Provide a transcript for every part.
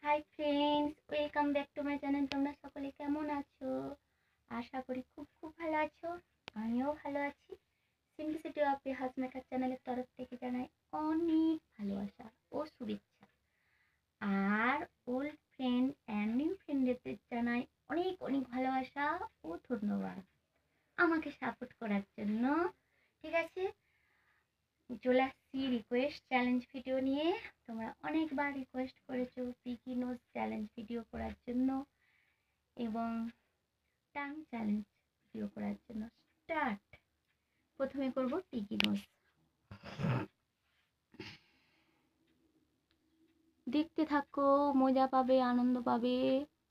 Hi friends, welcome back to my channel. তোমরা সকলে কেমন আছো? আশা করি খুব খুব ভালো আছো। আমিও ভালো আছি। Simplicity of a house maker চ্যানেলের তরফ থেকে জানাই অনেক ভালোবাসা ও শুভেচ্ছা। আর ওল্ড ফ্রেন্ড অ্যান্ড নিউ ফ্রেন্ডদের জানাই অনেক অনেক ভালোবাসা ও ধন্যবাদ আমাকে সাপোর্ট করার জন্য। ঠিক আছে, চলে আসছি রিকোয়েস্ট চ্যালেঞ্জ ভিডিও নিয়ে। তোমরা অনেকবার রিকোয়েস্ট করেছো পিকি নোজ চ্যালেঞ্জ ভিডিও করার জন্য এবং টাং চ্যালেঞ্জ ভিডিও করার জন্য। স্টার্ট। প্রথমে করব পিকি নোজ। দেখতে থাকো, মজা পাবে, আনন্দ পাবে,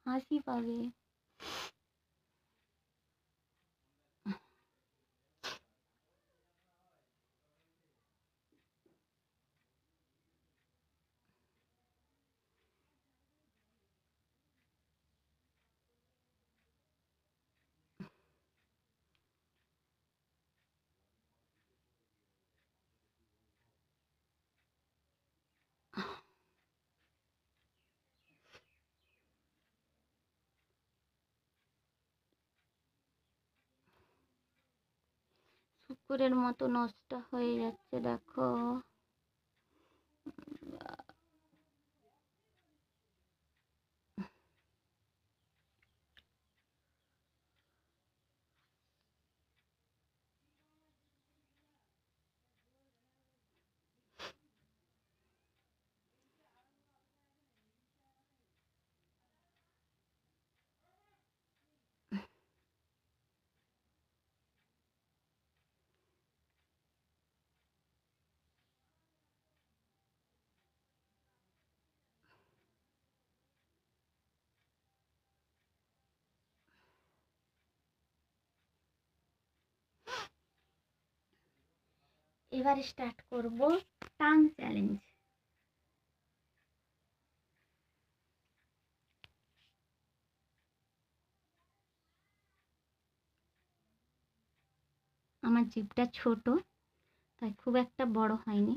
হাসি পাবে। শুকুরের মতো নষ্ট হয়ে যাচ্ছে, দেখো। এবার স্টার্ট করব টাং চ্যালেঞ্জ। আমার জিভটা ছোট, তাই খুব একটা বড় হয়নি।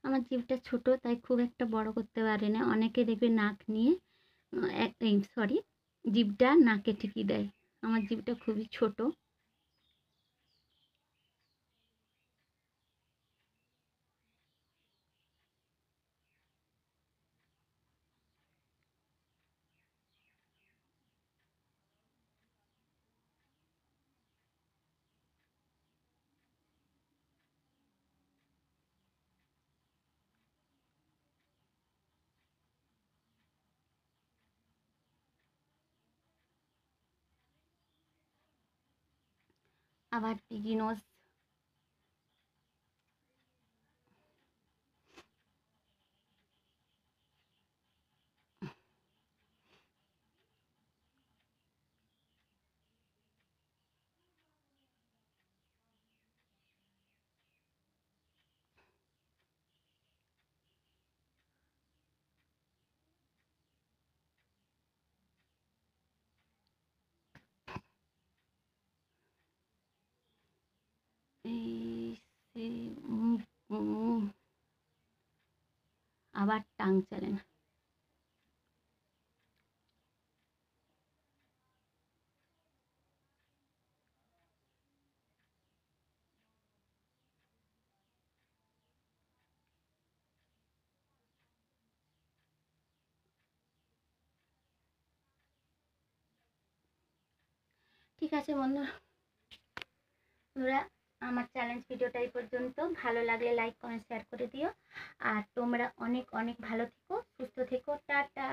আমার জিভটা ছোট, তাই খুব একটা বড় করতে পারি না। অনেকে দেখবে নাক নিয়ে সরি, জিভটা নাকে ঠিকই দেয়। আমার জিভটা খুবই ছোট। আবার পিগি নোজ। আবার টাং চ্যালেঞ্জ। ঠিক আছে বন্ধুরা, আমার চ্যালেঞ্জ ভিডিওটা এই পর্যন্ত। ভালো লাগলে লাইক কমেন্ট শেয়ার করে দিও। আর তোমরা অনেক অনেক ভালো থেকো, সুস্থ থেকো। টাটা।